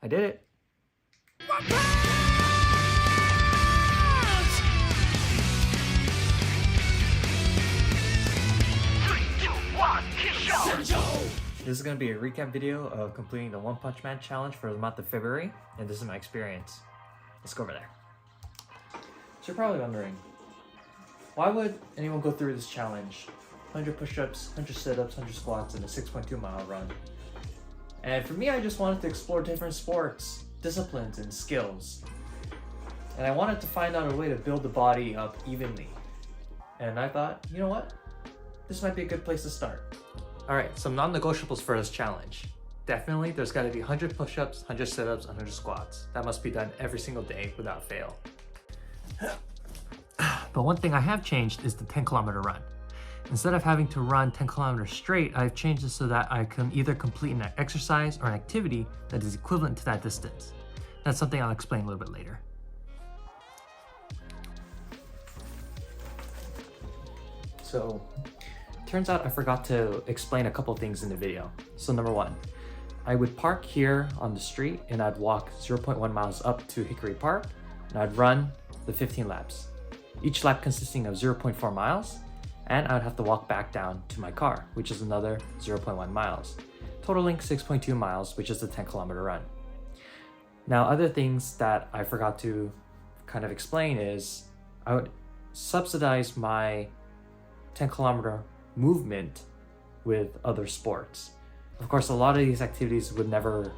I did it. This is going to be a recap video of completing the One Punch Man challenge for the month of February, and this is my experience. Let's go over there. So you're probably wondering, why would anyone go through this challenge? 100 push-ups, 100 sit-ups, 100 squats, and a 6.2 mile run. And for me, I just wanted to explore different sports, disciplines, and skills. And I wanted to find out a way to build the body up evenly. And I thought, you know what? This might be a good place to start. Alright, some non-negotiables for this challenge. Definitely, there's got to be 100 push-ups, 100 sit-ups, 100 squats. That must be done every single day without fail. But one thing I have changed is the 10-kilometer run. Instead of having to run 10 kilometers straight, I've changed it so that I can either complete an exercise or an activity that is equivalent to that distance. That's something I'll explain a little bit later. So, turns out I forgot to explain a couple things in the video. So number one, I would park here on the street and I'd walk 0.1 miles up to Hickory Park and I'd run the 15 laps. Each lap consisting of 0.4 miles, and I'd have to walk back down to my car, which is another 0.1 miles, totaling 6.2 miles, which is the 10-kilometer run. Now, other things that I forgot to kind of explain is I would subsidize my 10-kilometer movement with other sports. Of course, a lot of these activities would never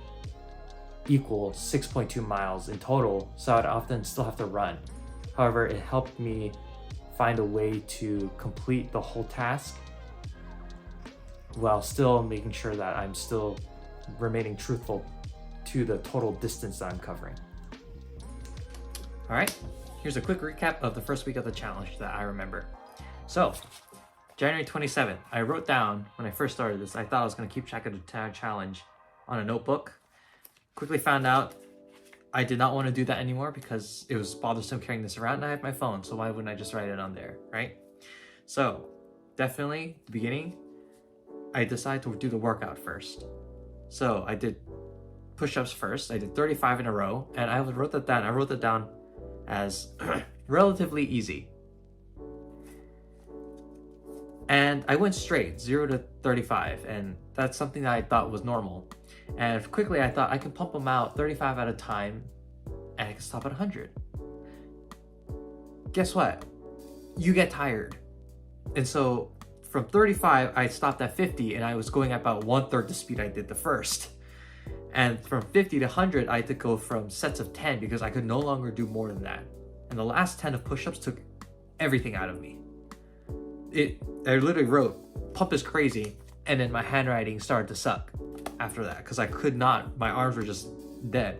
equal 6.2 miles in total, so I'd often still have to run. However, it helped me find a way to complete the whole task while still making sure that I'm still remaining truthful to the total distance that I'm covering. All right, here's a quick recap of the first week of the challenge that I remember. So, January 27th, I wrote down when I first started this, I thought I was going to keep track of the entire challenge on a notebook. Quickly found out I did not want to do that anymore because it was bothersome carrying this around and I have my phone, so why wouldn't I just write it on there, right? So, definitely, the beginning, I decided to do the workout first. So, I did push-ups first. I did 35 in a row, and I wrote that down. I wrote that down as relatively easy. And I went straight, 0 to 35, and that's something that I thought was normal. And quickly I thought I can pump them out 35 at a time and I can stop at 100. Guess what? You get tired. And so from 35, I stopped at 50 and I was going at about 1/3 the speed I did the first. And from 50 to 100, I had to go from sets of 10 because I could no longer do more than that. And the last 10 of push-ups took everything out of me. I literally wrote, pump is crazy, and then my handwriting started to suck after that because I could not, my arms were just dead.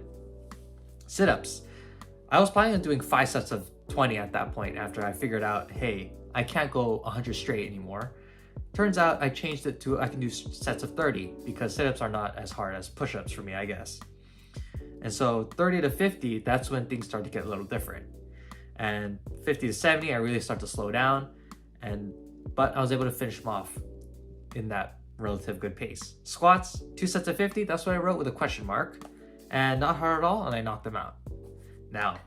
Sit-ups. I was planning on doing 5 sets of 20 at that point after I figured out, hey, I can't go 100 straight anymore. Turns out I changed it to I can do sets of 30 because sit-ups are not as hard as push-ups for me, I guess. And so 30 to 50, that's when things start to get a little different. And 50 to 70, I really start to slow down. But I was able to finish them off in that relative good pace. Squats, 2 sets of 50, that's what I wrote with a question mark. And not hard at all, and I knocked them out. Now,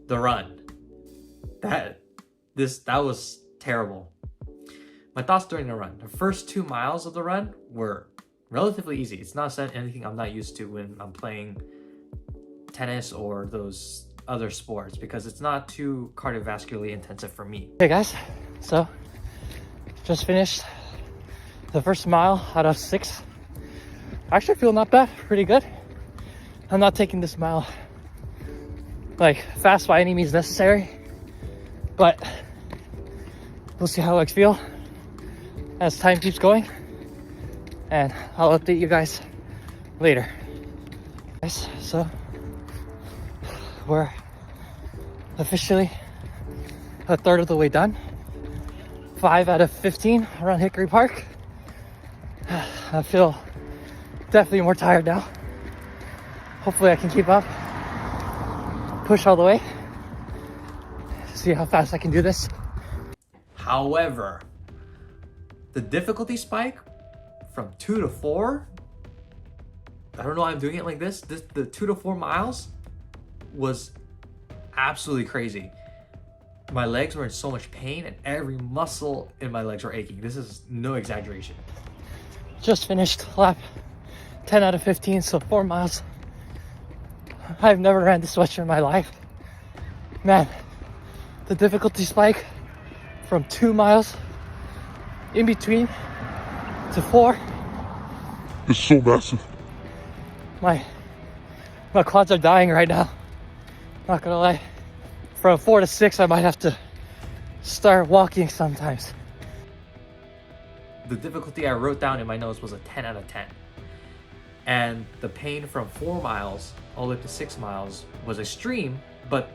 the run. That was terrible. My thoughts during the run. The first 2 miles of the run were relatively easy. It's not anything I'm not used to when I'm playing tennis or those other sports because it's not too cardiovascularly intensive for me. Hey guys, so just finished the first mile out of 6. I actually feel not bad, pretty good. I'm not taking this mile like fast by any means necessary, but we'll see how legs feel as time keeps going, and I'll update you guys later. Guys, so we're officially 1/3 of the way done. 5 out of 15 around Hickory Park. I feel definitely more tired now. Hopefully I can keep up. Push all the way. See how fast I can do this. However, the difficulty spike from 2 to 4 I don't know why I'm doing it like this. The 2 to 4 miles was absolutely crazy. My legs were in so much pain and every muscle in my legs were aching. This is no exaggeration. Just finished lap 10 out of 15, so 4 miles. I've never ran this much in my life. Man, the difficulty spike from 2 miles in between to 4. It's so massive. My quads are dying right now. Not gonna lie. From 4 to 6, I might have to start walking sometimes. The difficulty I wrote down in my notes was a 10 out of 10. And the pain from 4 miles all the way to 6 miles was extreme, but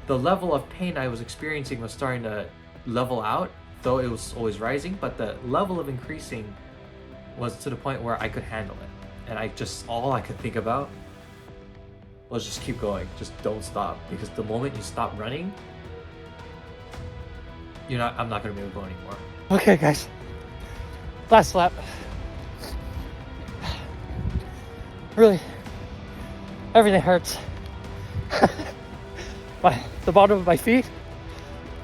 the level of pain I was experiencing was starting to level out, though it was always rising, but the level of increasing was to the point where I could handle it. And all I could think about was just keep going, just don't stop, because the moment you stop running, I'm not gonna be able to go anymore. Okay guys, last lap. Really, everything hurts. The bottom of my feet,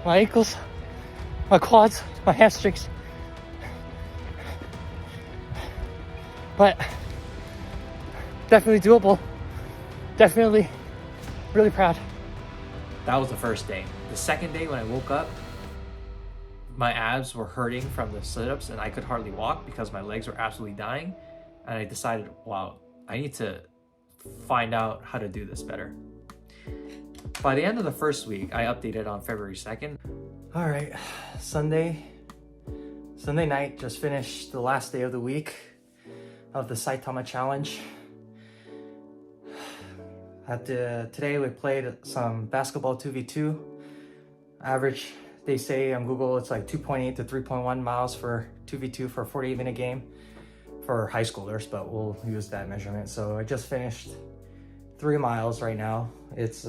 my ankles, my quads, my hamstrings. But definitely doable. Definitely really proud. That was the first day. The second day when I woke up, my abs were hurting from the sit-ups and I could hardly walk because my legs were absolutely dying. And I decided, wow, I need to find out how to do this better. By the end of the first week, I updated on February 2nd. All right, Sunday night, just finished the last day of the week of the Saitama Challenge. Today we played some basketball 2v2. Average, they say on Google, it's like 2.8 to 3.1 miles for 2v2 for a 48-minute game for high schoolers, but we'll use that measurement. So I just finished 3 miles right now. It's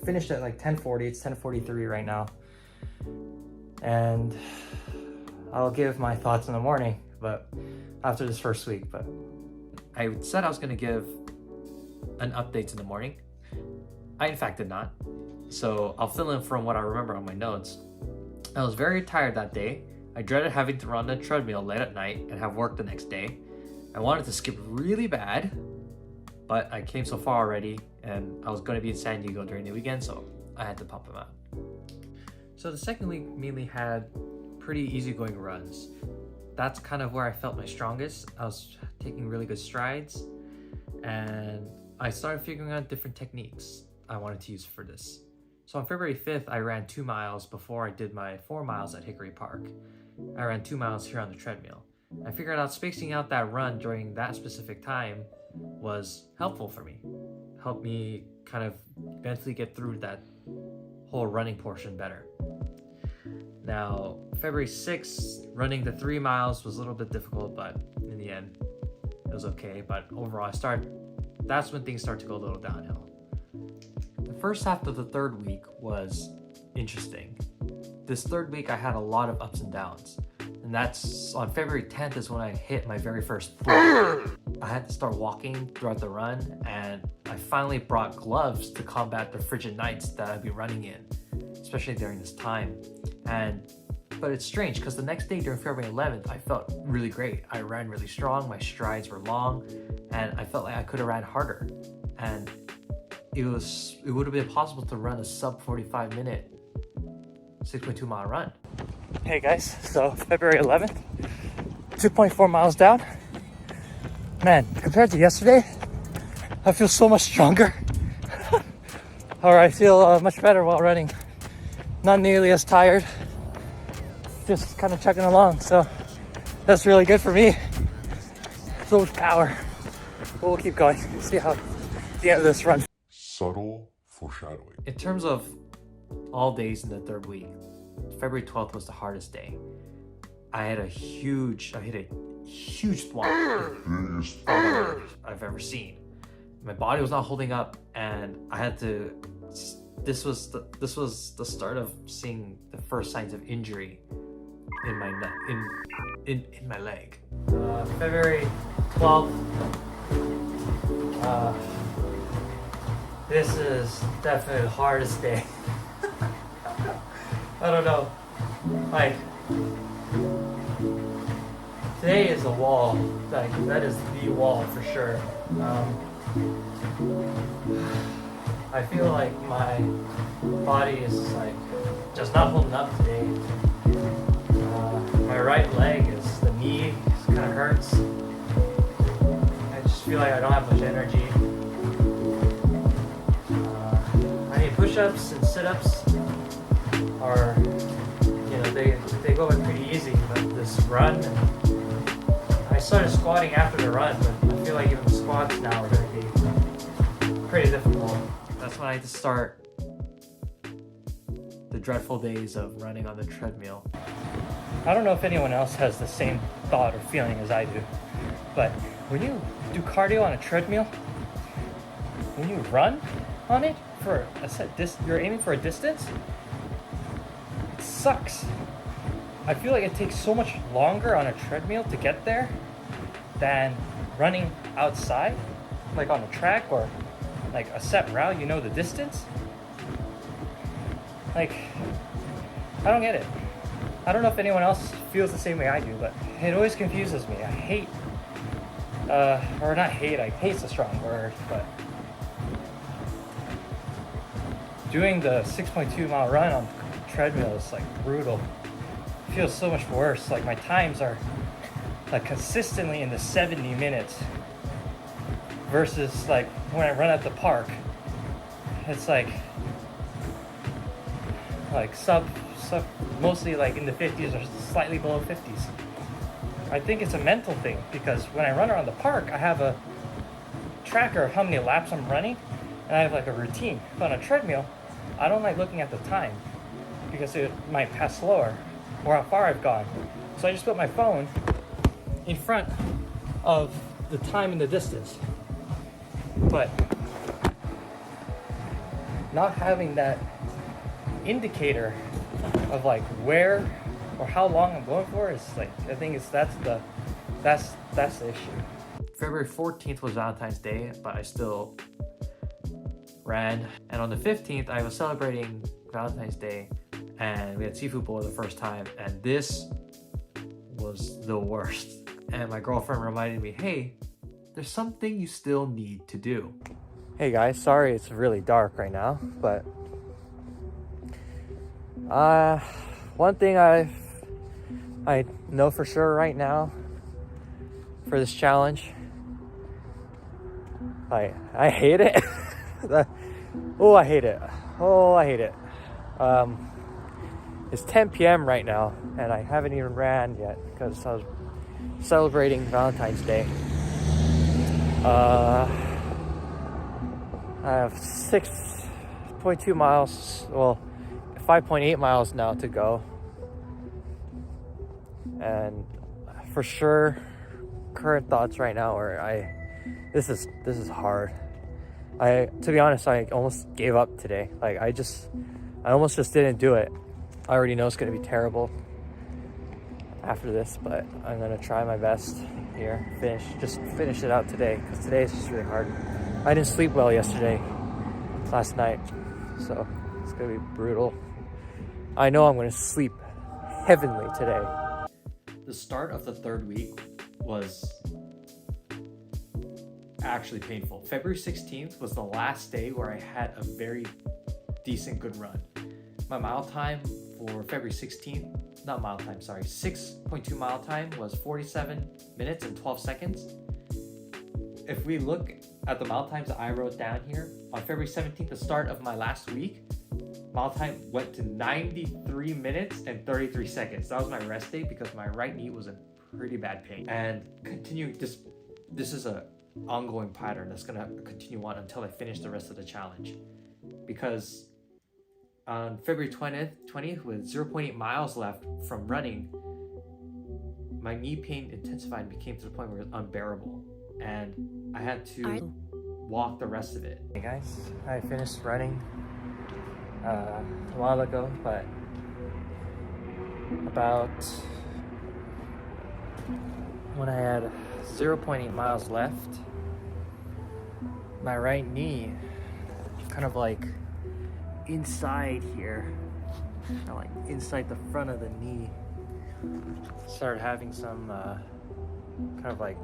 finished at like 10:40. It's 10:43 right now. And I'll give my thoughts in the morning, but after this first week. But I said I was gonna give an update in the morning. I in fact did not. So I'll fill in from what I remember on my notes. I was very tired that day. I dreaded having to run the treadmill late at night and have work the next day. I wanted to skip really bad, but I came so far already and I was going to be in San Diego during the weekend, so I had to pump them out. So the second week mainly had pretty easygoing runs. That's kind of where I felt my strongest. I was taking really good strides and I started figuring out different techniques I wanted to use for this. So on February 5th, I ran 2 miles before I did my 4 miles at Hickory Park. I ran 2 miles here on the treadmill. I figured out spacing out that run during that specific time was helpful for me. Helped me kind of mentally get through that whole running portion better. Now, February 6th, running the 3 miles was a little bit difficult, but in the end, it was okay. But overall, that's when things start to go a little downhill. The first half of the third week was interesting. This third week, I had a lot of ups and downs. And that's on February 10th is when I hit my very first floor. I had to start walking throughout the run, and I finally brought gloves to combat the frigid nights that I'd be running in, especially during this time. But it's strange because the next day during February 11th, I felt really great. I ran really strong, my strides were long, and I felt like I could have ran harder. And it would have been possible to run a sub 45 minute 6.2 mile run. Hey guys, so February 11th, 2.4 miles down. Man, compared to yesterday, I feel so much stronger. Or I feel much better while running. Not nearly as tired. Just kind of chugging along, so that's really good for me. So much power. But we'll keep going. See how the end of this run. Subtle foreshadowing. In terms of all days in the third week, February 12th was the hardest day. I hit a huge thwomp I've ever seen. My body was not holding up, and I had to. This was the start of seeing the first signs of injury in my in my leg. February 12th. This is definitely the hardest day. I don't know. Like, today is a wall. Like, that is the wall for sure. I feel like my body is like just not holding up today. My right leg is, the knee kind of hurts. I just feel like I don't have much energy. I need push-ups and sit-ups are, you know, they go in pretty easy, but this run, I started squatting after the run, but I feel like even the squats now are going to be pretty difficult. That's when I had to start the dreadful days of running on the treadmill. I don't know if anyone else has the same thought or feeling as I do, but when you do cardio on a treadmill, when you run on it for a set you're aiming for a distance, it sucks. I feel like it takes so much longer on a treadmill to get there than running outside, like on a track or like a set route, you know the distance. Like, I don't get it. I don't know if anyone else feels the same way I do, but it always confuses me. I hate, or not hate, like hate's a strong word, but doing the 6.2 mile run on the treadmill is like brutal. It feels so much worse. Like my times are like consistently in the 70 minutes versus like when I run at the park, it's like sub mostly like in the 50s or slightly below 50s. I think it's a mental thing because when I run around the park, I have a tracker of how many laps I'm running and I have like a routine. But on a treadmill, I don't like looking at the time because it might pass slower or how far I've gone. So I just put my phone in front of the time and the distance. But not having that indicator of like where or how long I'm going for is like, I think that's the issue. February 14th was Valentine's Day, but I still ran. And on the 15th, I was celebrating Valentine's Day and we had seafood bowl the first time, and this was the worst. And my girlfriend reminded me, hey, there's something you still need to do. Hey guys, sorry it's really dark right now, but one thing I know for sure right now for this challenge, I hate it. I hate it. It's 10 p.m. right now and I haven't even ran yet because I was celebrating Valentine's Day. I have 6.2 miles, well, 5.8 miles now to go. And for sure, current thoughts right now are this is hard. To be honest, I almost gave up today. Like I almost just didn't do it. I already know it's gonna be terrible after this, but I'm gonna try my best here. Finish it out today, because today is just really hard. I didn't sleep well last night, so it's gonna be brutal. I know I'm gonna sleep heavenly today. The start of the third week was actually painful. February 16th was the last day where I had a very decent good run. My mile time for February 16th, 6.2 mile time was 47 minutes and 12 seconds. If we look at the mile times that I wrote down here, on February 17th, the start of my last week, mile time went to 93 minutes and 33 seconds. That was my rest day because my right knee was in pretty bad pain. And continuing this is a ongoing pattern that's gonna continue on until I finish the rest of the challenge. Because on February 20th, with 0.8 miles left from running, my knee pain intensified and became to the point where it was unbearable. And I had to walk the rest of it. Hey guys, I finished running a while ago, but about when I had 0.8 miles left, my right knee, kind of like inside here, kind of like inside the front of the knee, started having some kind of like,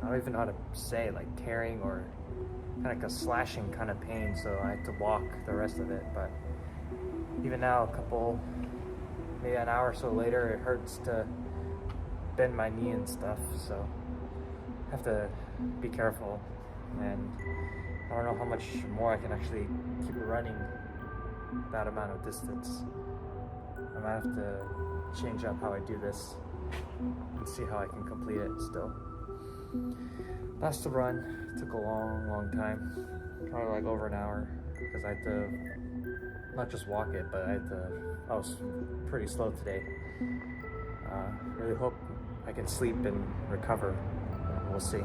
I don't even know how to say, like tearing or kind of like a slashing kind of pain, so I had to walk the rest of it. But even now, maybe an hour or so later, it hurts to bend my knee and stuff, so I have to be careful, and I don't know how much more I can actually keep running that amount of distance. I might have to change up how I do this and see how I can complete it still. That's the run. It took a long time, probably like over an hour, because I had to not just walk it, but I was pretty slow today. Really hope I can sleep and recover. We'll see.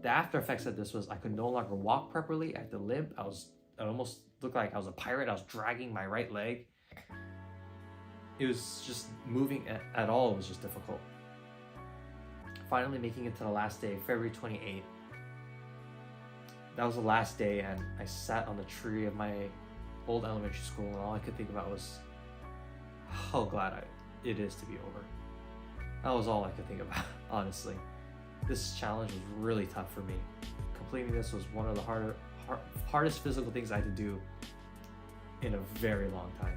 The after effects of this was I could no longer walk properly. I had to limp. I almost looked like I was a pirate. I was dragging my right leg. It was just moving at all. It was just difficult. Finally making it to the last day, February 28th. That was the last day, and I sat on the tree of my old elementary school, and all I could think about was how glad it is to be over. That was all I could think about, honestly. This challenge was really tough for me. Completing this was one of the hardest physical things I had to do in a very long time.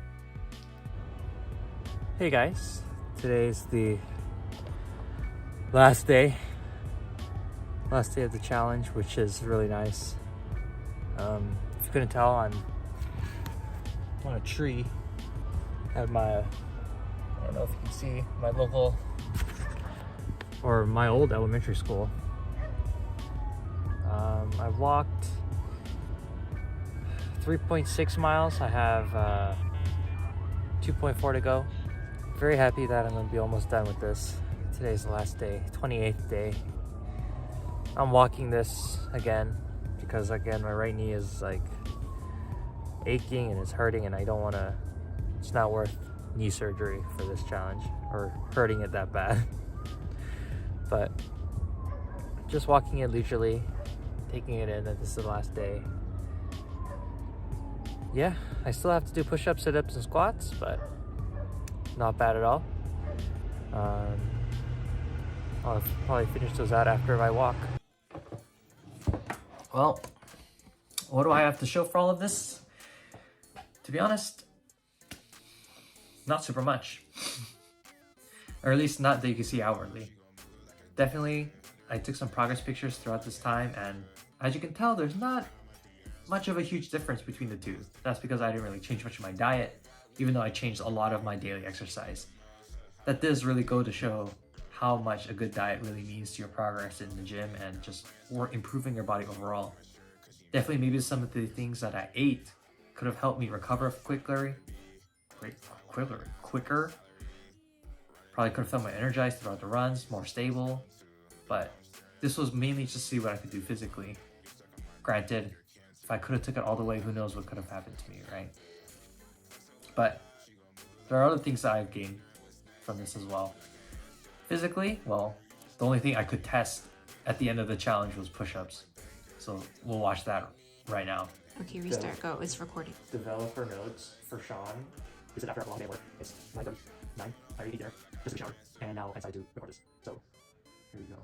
Hey guys, today's the last day of the challenge, which is really nice. If you couldn't tell, I'm on a tree at I don't know if you can see, my local, or my old elementary school. I've walked 3.6 miles. I have 2.4 to go. Very happy that I'm going to be almost done with this. Today's the last day, 28th day. I'm walking this again because, again, my right knee is like aching and it's hurting, and I don't want to, it's not worth knee surgery for this challenge or hurting it that bad. But just walking it leisurely, taking it in that this is the last day. Yeah, I still have to do push-ups, sit-ups, and squats, but not bad at all. I'll probably finish those out after I walk. Well, what do I have to show for all of this? To be honest, not super much. Or at least not that you can see outwardly. Definitely, I took some progress pictures throughout this time, and as you can tell, there's not much of a huge difference between the two. That's because I didn't really change much of my diet, even though I changed a lot of my daily exercise. That does really go to show how much a good diet really means to your progress in the gym and just improving your body overall. Definitely maybe some of the things that I ate could have helped me recover quicker. Probably could have felt more energized throughout the runs, more stable. But this was mainly just to see what I could do physically. Granted, if I could have took it all the way, who knows what could have happened to me, right? But there are other things that I've gained from this as well. Physically, well, the only thing I could test at the end of the challenge was push-ups. So we'll watch that right now. Okay, restart. Go. It's recording. Developer notes for Sean. This is after a long day of work. It's 9:30, 9. I already ate dinner, just took a shower, and now I decided to record this. So here we go.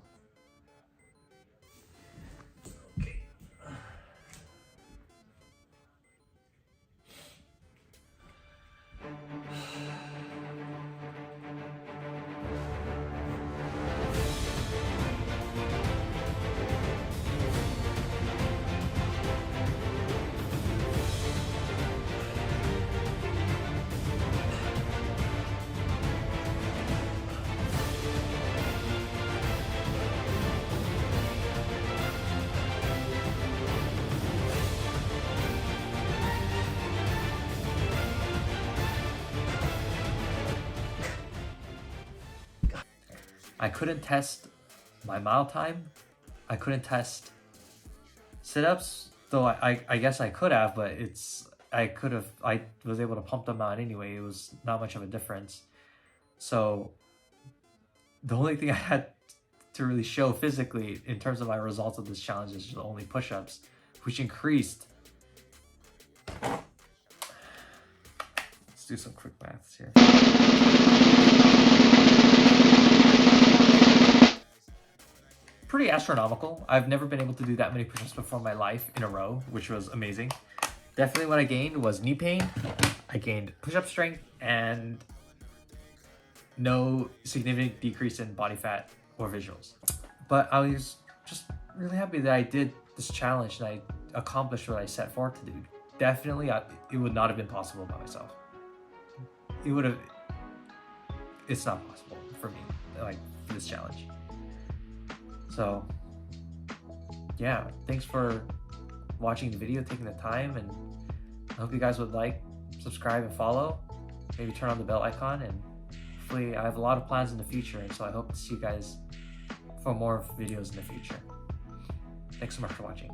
I couldn't test my mile time. I couldn't test sit-ups, though I guess I could have, but I was able to pump them out anyway. It was not much of a difference. So the only thing I had to really show physically in terms of my results of this challenge is only push-ups, which increased. Let's do some quick maths here. Pretty astronomical. I've never been able to do that many push-ups before in my life in a row, which was amazing. Definitely what I gained was knee pain. I gained push-up strength and no significant decrease in body fat or visuals. But I was just really happy that I did this challenge and I accomplished what I set forth to do. Definitely, it would not have been possible by myself. It's not possible for me, like, for this challenge. So, yeah, thanks for watching the video, taking the time, and I hope you guys would like, subscribe, and follow. Maybe turn on the bell icon, and hopefully I have a lot of plans in the future, and so I hope to see you guys for more videos in the future. Thanks so much for watching.